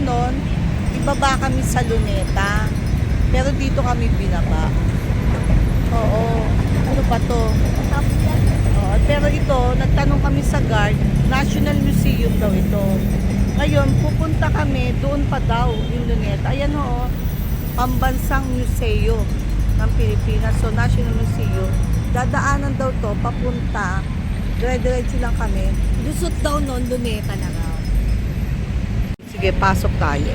nun, ibaba kami sa Luneta. Pero dito kami binaba. Oo. Ano ba to? Oo. Pero ito, nagtanong kami sa guard, National Museum daw ito. Ngayon, pupunta kami, doon pa daw yung Luneta. Ayan o, Pambansang Museo ng Pilipinas. So, National Museum. Dadaanan daw to, papunta. Dire-diretso lang kami. Lusot daw noon, Luneta na nga. Sige, pasok tayo.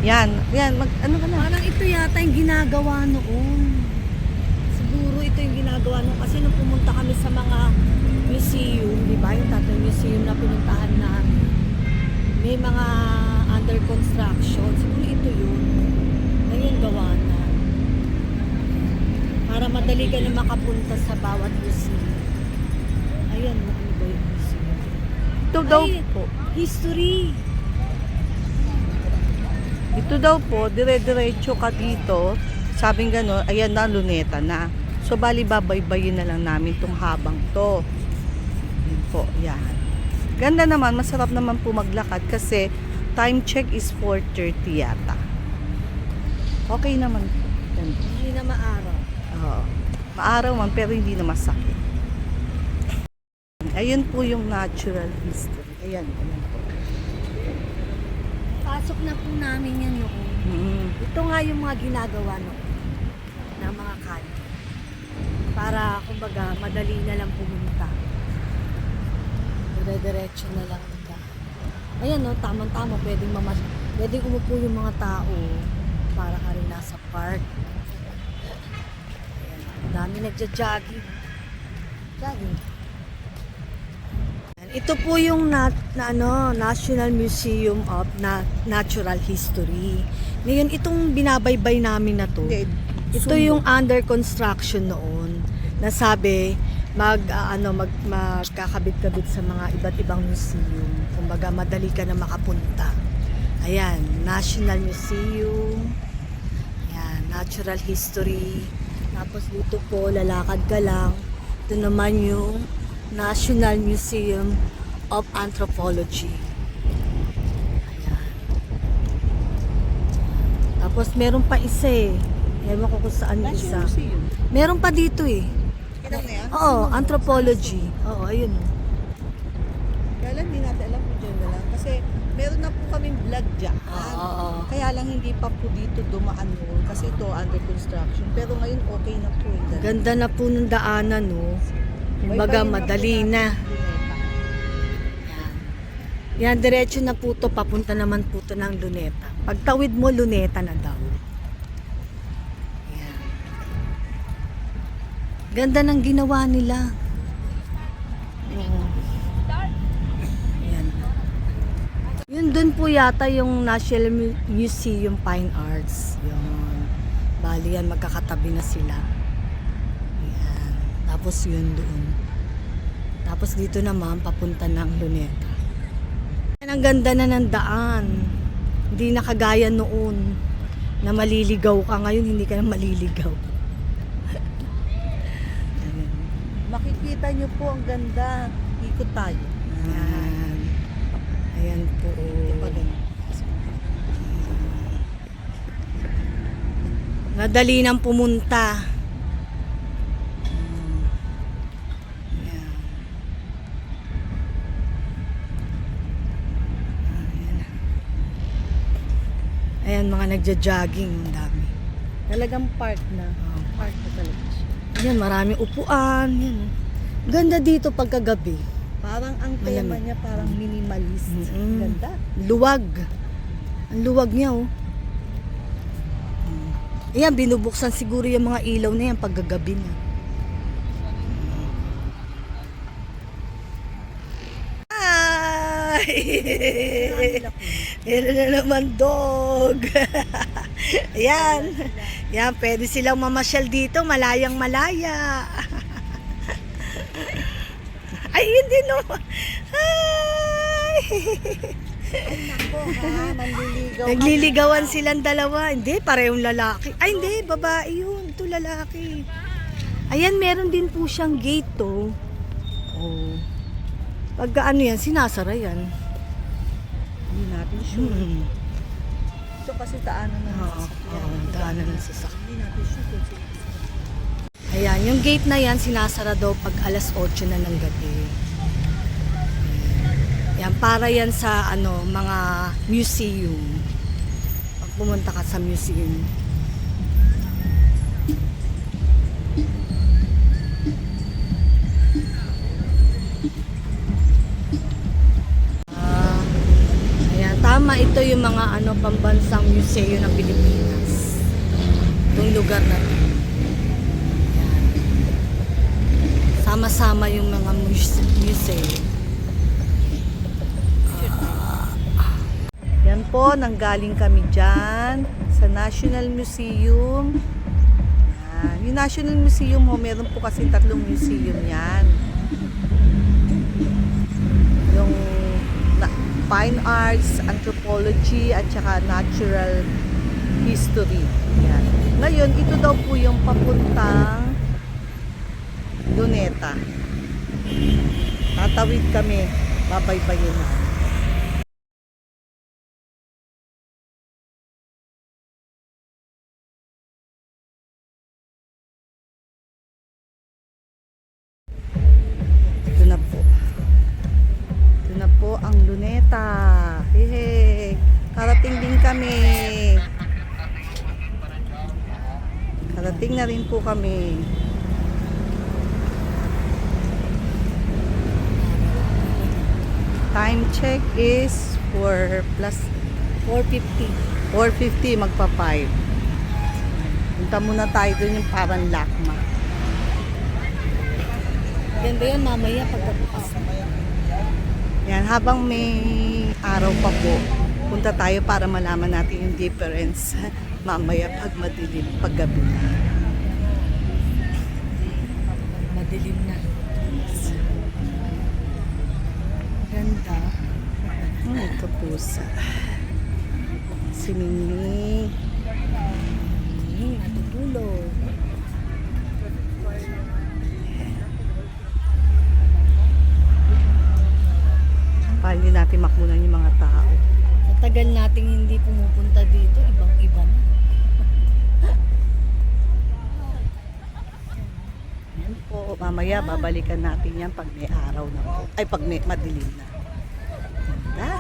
Yan, ano ka na? Parang ito yata yung ginagawa noon. Siguro ito yung ginagawa noon kasi nung pumunta kami sa mga museum, di ba? Yung tatlong museum na pinuntahan namin. May mga under construction. Siguro ito yun. Ngayon gawa na. Para madali ka na makapunta sa bawat museum. Ayan, ano ba yung museum? Ito daw Ay, po. History. Ito daw po, dire-diretso ka dito. Sabing gano'n, ayan na, Luneta na. So, bali babaybayin na lang namin itong habang to. Yan po, yan. Ganda naman, masarap naman po maglakad kasi time check is 4:30 yata. Okay naman po. Ganda. Hindi na maaraw. Oo. Maaraw man, pero hindi na masakit. Ayun po yung natural history. Ayan, ayan po. Pasok na po namin yan noon. Ito nga yung mga ginagawa noon ng mga kali. Para, kumbaga, madali na lang pumunta. Dire-diretso na lang ito. Ayan no, tamang-tama. Pwedeng umupo yung mga tao para ka rin nasa park. Ayan, ang dami nagja-jogging. Jogging. Ito po yung National Museum of Natural History. Ngayon, itong binabaybay namin na to, ito yung under construction noon. Nasabi, magkakabit-kabit sa mga iba't ibang museum. Kumbaga, madali ka na makapunta. Ayan, National Museum. Ayan, Natural History. Tapos dito po, lalakad ka lang. Ito naman yung National Museum of Anthropology. Ayan. Tapos meron pa isa eh. Ewan ko kung saan yung isa. Meron pa dito eh. Kailan na yan? Oo, Anthropology. Oo, ayun. Kaya lang, hindi natin alam kung dyan na lang. Kasi meron na po kaming vlog dyan. Oo. Kaya lang hindi pa po dito dumaan noon. Kasi ito under construction. Pero ngayon okay na po. Ganda na po ng daanan, no? Kumbaga, madali na. Yan, diretso na po to. Papunta naman po to ng Luneta. Pagtawid mo, Luneta na daw. Yan. Ganda ng ginawa nila. Oo. Yan. Yun dun po yata yung National Museum Fine Arts. Yun. Bali yan, magkakatabi na sila. Yan. Tapos yun doon. Tapos dito naman, papunta ng Luneta. Yan, ang ganda na ng daan. Hindi na kagaya noon na maliligaw ka. Ngayon, hindi ka na maliligaw. Makikita nyo po ang ganda. Ikot tayo. Yan. Ayan po. Madali nang pumunta. Ayan. Ayan, mga nagja-jogging. Ang dami. Talagang park na. Park na talaga siya. Ayan, maraming upuan. Yan. Ganda dito pagkagabi. Parang ang tema Malamig. niya parang minimalist. Mm-mm. Ganda. Luwag. Ang luwag niya, oh. Ayan, binubuksan siguro yung mga ilaw na yan paggagabi na. Ay! Meron na naman dog. Ayan. Ayan, pwede silang mamasyal dito, malayang malaya. Ay, hindi no. Ay! Ay nako ha, manliligaw. Nagliligawan silang dalawa. Hindi, parehong lalaki. Ay, hindi, babae yun. Ito lalaki. Ayan, meron din po siyang gate to. Oh. Pagka ano yan, sinasara yan. Hindi natin sure. Hmm. Ito kasi daanan ng Oo, sasakyan. oo, daanan ng sasakyan. Hindi natin sure kung sino. Ayan, yung gate na yan, sinasara daw pag alas 8 na ng gabi. Yan, para yan sa ano, mga museum. Pag pumunta ka sa museum. Ah, ayan, tama, ito yung mga ano, pambansang museo ng Pilipinas. Itong lugar na to. Sama-sama yung mga museo. Yan po, nanggaling kami dyan sa National Museum. Yan. Yung National Museum ho, meron po kasi 3 museum yan. Yung Fine Arts, Anthropology, at saka Natural History. Yan. Ngayon, ito daw po yung papuntang Luneta. Tatawid kami, babaybayin na. Ito na po. Ito na po ang Luneta. Hehe. Karating din kami. Karating na rin po kami. Time check is 4 plus 450. 4:50, magpa 5. Punta muna tayo dun yung parang lakma. Ganda yan mamaya pagkabukas. Yan, habang may araw pa po, punta tayo para malaman natin yung difference mamaya pag madilim, pag gabi na. Madilim na. Ganda. Ito pusa. Si Mingming. Natutulog. Para hindi natin makunan yung mga tao. Sa tagal nating hindi pumupunta dito, ibang-iba na. Yan po, mamaya babalikan natin yan pag may araw na po. Ay, pag may madilim na. Ganda.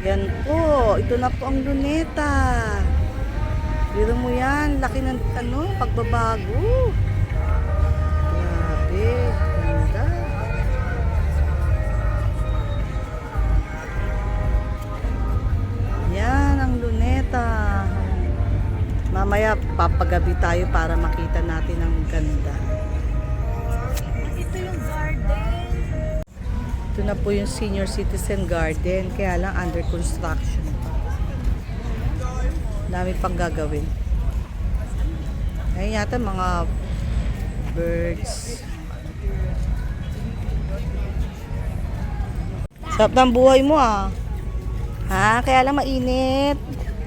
Yan po, ito na po ang Luneta. Biro mo yan, laki ng ano, pagbabago. Grabe, ganda. Yan ang Luneta. Mamaya papagabi tayo para makita natin ang ganda. Ito yung garden. Ito na po yung senior citizen garden, kaya lang under construction pa. Dami pang gagawin. Ayun yata mga birds. Sarap ng buhay mo ah. Ha? Kaya lang mainit.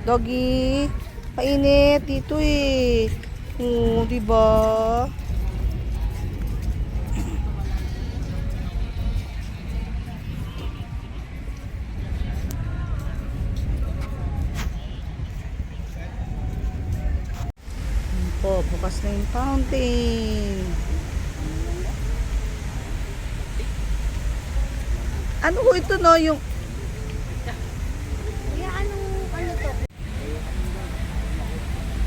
Doggy. Mainit dito eh. Oo, diba? Po, bukas na yung fountain. Ano ho ito no? Yung Ano to?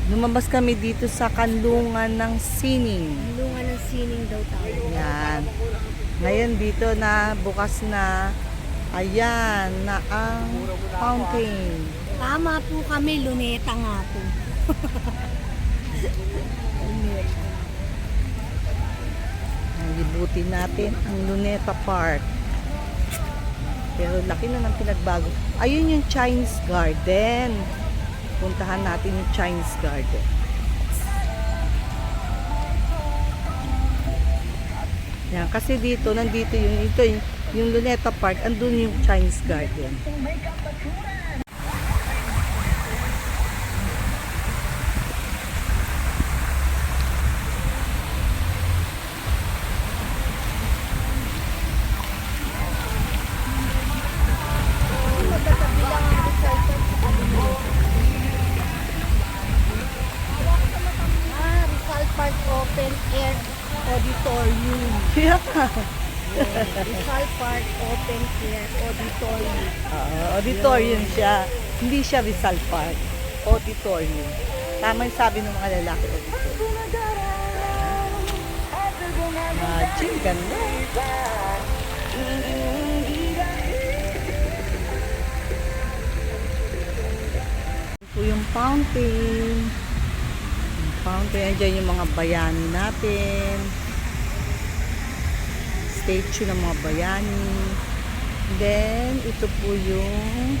lumabas kami dito sa kanlungan ng Sining. Lungan ng sining daw tawag. Yan. Ngayon dito na bukas na. Ayan na ang fountain. Tama po kami, Luneta nga po. Libutin natin ang Luneta Park. Pero laki na ng pinagbago. Ayun yung Chinese Garden. Puntahan natin yung Chinese Garden. Yan, kasi dito, nandito yung Luneta Park, andun yung Chinese Garden. Rizal Park Open Air Auditorium. Yeah. Rizal Park Open Air Auditorium. Auditorium siya. Hindi siya Rizal Park. Auditorium. Tama yung sabi ng mga lalaki. Imagine, ganda. Ito yung fountain. Yung fountain. Andiyan yung mga bayani natin. Statue ng mga bayani. Then, ito po yung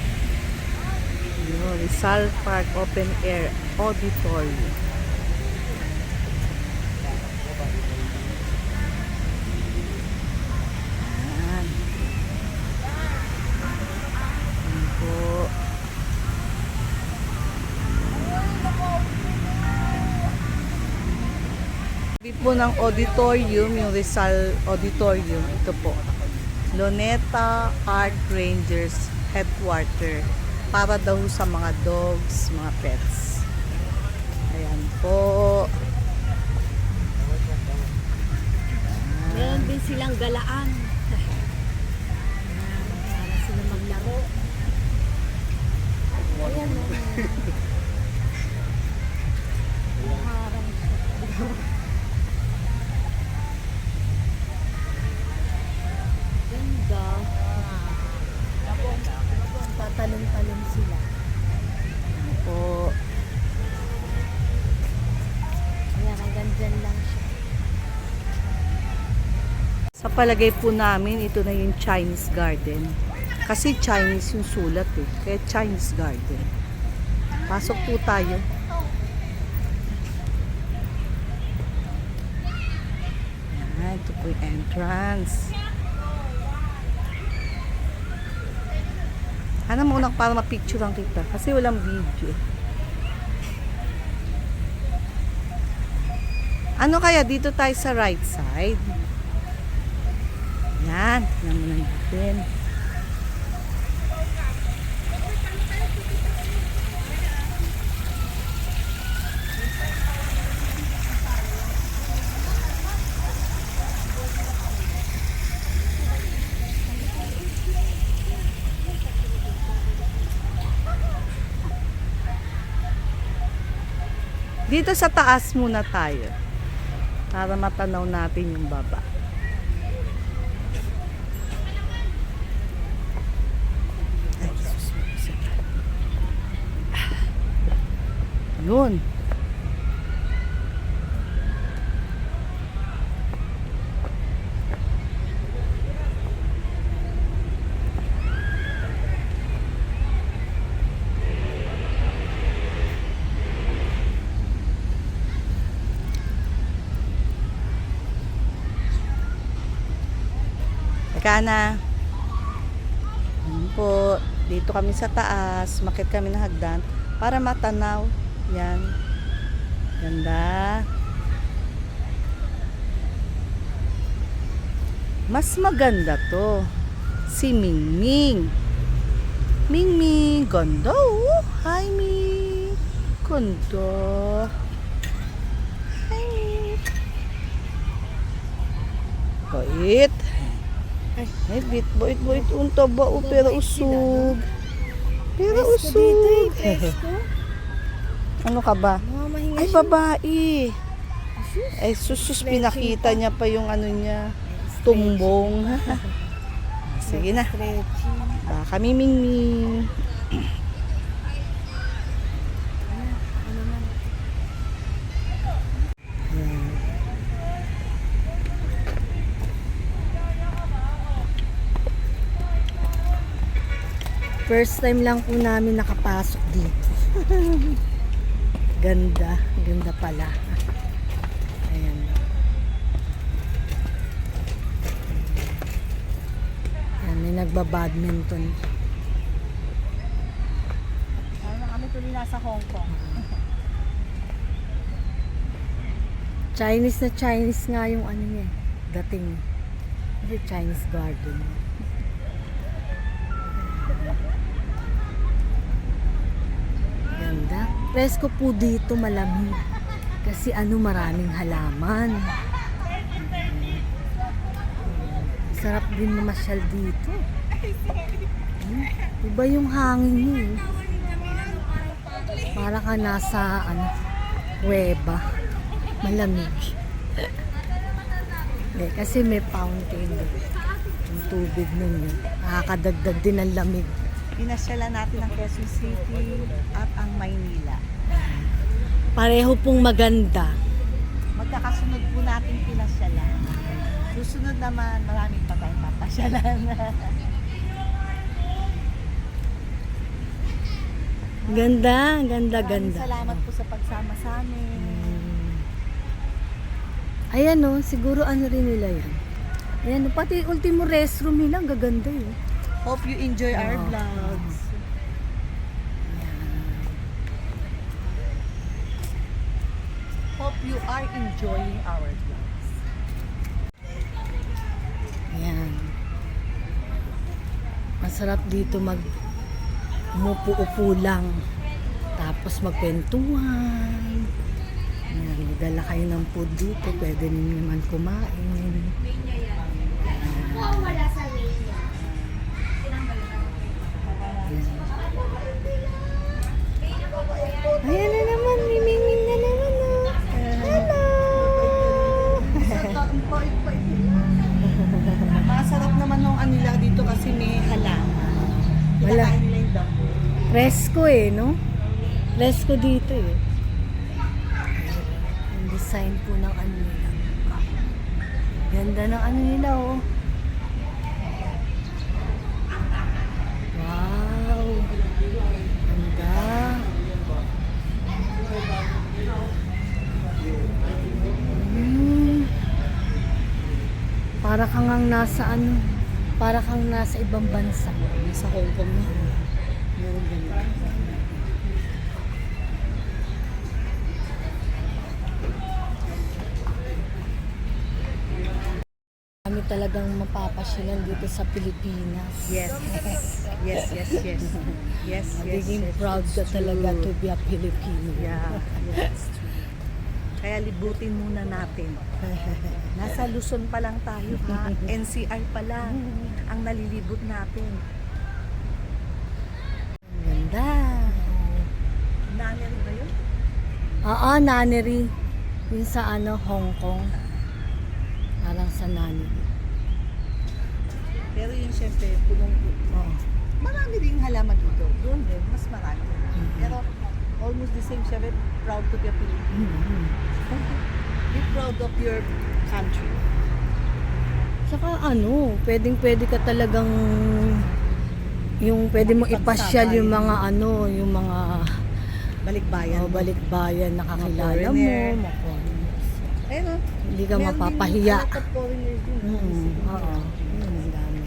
Rizal Park Open Air Auditorium. Ayan. Ayan po. Sabi po ng auditorium, yung Rizal Auditorium, ito po. Luneta Art Rangers Headquarter. Para daw sa mga dogs, mga pets. Ayan po. Meron din silang galaan. Para sila maglaro. Ayan o. Harang siya. Ganda. Tatalong-talong sila. Ayan po. Ayan, hanggang dyan lang siya. Sa palagay po namin, ito na yung Chinese Garden. Kasi Chinese yung sulat eh. Kaya Chinese Garden. Pasok po tayo. Ayan, ito po yung entrance. Hanap mo unang para mapicturean kita. Kasi walang video. Ano kaya? Dito tayo sa right side. Yan. Tignan mo na natin. Dito sa taas muna tayo. Para matanaw natin yung baba. Ay, sus. Yun. Teka na. Ayan po. Dito kami sa taas. Makit kami ng hagdan. Para matanaw. Yan. Ganda. Mas maganda to. Si Mingming. Mingming. Ganda oh. Hi Ming. Ganda. Hi Ming. Bait. Ay, bit, boit, unta ba o, pero usog. Pero usog. Ano ka ba? Ay, babae. Ay, sus, pinakita niya pa yung ano niya, tumbong. Sige na. Baka miming. First time lang po namin nakapasok dito. Ganda. Ganda pala. Ayan. Ayan, may nagbabadminton. Ano kami tuloy nasa Hong Kong. Chinese na Chinese nga yung ano niya. Dating. Kasi Chinese garden. Ganda. Presko po dito, malamig. Kasi ano, maraming halaman. Sarap din mamasyal dito. Iba yung hangin niya. Eh. Para ka nasa ano, kuweba. Malamig. Eh, kasi may fountain. Yung tubig nun yun. Nakakadagdag din ang lamig. Pinasyalan natin ang Quezon City at ang Maynila. Pareho pong maganda. Magkakasunod po natin pinasyalan. Susunod naman, maraming pa tayong papasyalan. Ganda, ganda, Maraming ganda. salamat po sa pagsama sa amin. Ayan o, siguro ano rin nila yan. Ayan o, pati ultimo restroom nila, ang gaganda yun. Hope you enjoy our Oo. vlogs. Hope you are enjoying our vlogs. Ayan. Masarap dito umupo-upo lang. Tapos magkwentuhan. Ayan, dala kayo ng food dito. Pwede din naman kumain. Wala sa media. Ayan na naman, mimingin na naman oh. Hello! Masarap naman nung anila dito kasi may halaman. Wala. Kinakain nila yung damo. Presko eh, no? Presko dito eh. Ang design po ng ano nila. Ganda ng ano nila oh. Wow! Ganda! Para kang ang nasa ano, para kang nasa ibang bansa. Sa Hong Kong na. Meron ganito. Kami talagang mapapasyalan dito sa Pilipinas. Yes. Yes, yes, yes. Yes, Magiging yes, proud ka it's talaga true. to be a Filipino. Yeah, yes. Kaya libutin muna natin. Nasa Luzon pa lang tayo ha. NCR pa lang ang nalilibot natin. Ang ganda. Naneri ba yun? Oo, Naneri. Yung sa ano, Hong Kong. Parang sa Naneri. Pero yun syempre, Oo. marami ring halaman dito. Doon din, mas marami. Pero almost the same, syempre, proud to be a Filipino. Be proud of your country. Saka ano, pwedeng-pwede ka talagang yung pwede mo ipasyal yung mga ano, yung mga Balikbayan. balikbayan nakakilala mo, foreigner. ma-foreigners. Ayun o. Hindi ka mapapahiya. Foreigners din. Oo. Yun, ang dami.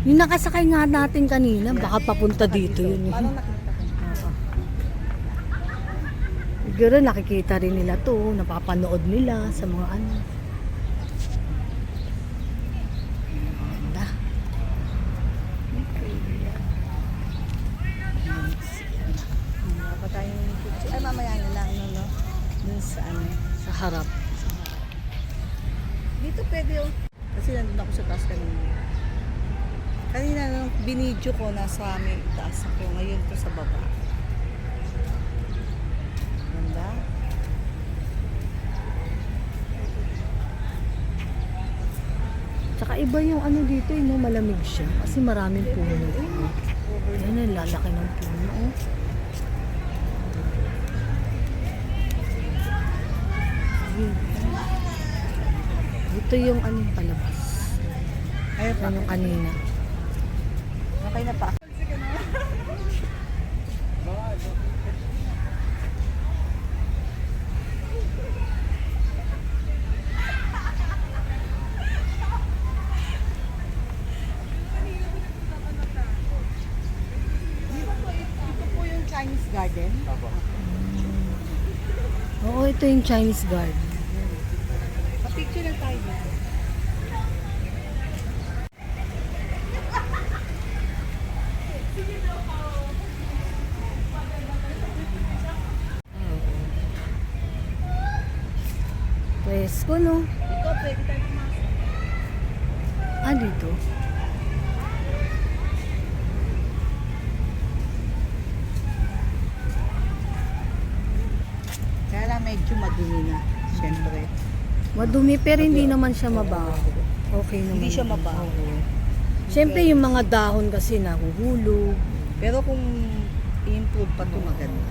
Yung nakasakay nga natin kanina, baka papunta dito yun. Parang nakita ko. Oo. Siguro nakikita rin nila to, napapanood nila sa mga ano. Ganda. Wala pa tayong picture. Ay, mamaya na lang, no? Dun sa ano. Sa harap. Dito pwede oh. Kasi nandun ako sa taas kanina. Kanina nung binidyo ko, nasa may taas ako. Ngayon to sa baba. Ganda. Tsaka iba yung ano dito, no? Malamig siya. Kasi maraming puno. Ayan, ang lalaki ng puno. Oh. Dito yung ano palabas. Ayun pa. Ano kanina. Okay na pa. Ito yung Chinese garden. Pa-picture lang tayo dito. Presko, no? Ito, pwede tayo pumasok. Ah, dito. Kaya lang medyo madumi na, syempre. Madumi pero hindi naman siya mabaho. Okay naman. Hindi siya mabaho. Oo. Siyempre yung mga dahon kasi nahuhulog. Pero kung i-improve pa ito, maganda.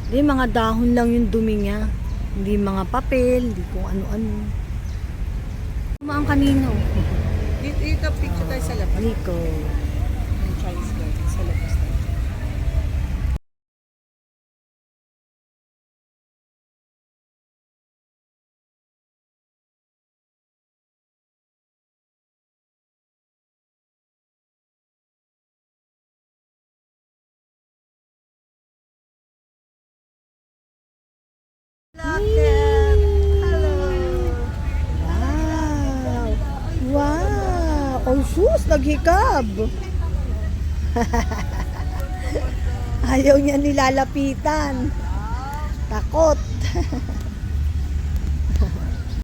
Hindi, mga dahon lang yung dumi niya. Hindi mga papel, hindi kung ano-ano. Tumaan kanina. Dito, picture tayo sa labas. Dito. Yung Chinese garden, sa labas tayo. Hello! Wow! Wow! Oh, sus! Naghikab! Ayaw niya nilalapitan. Takot.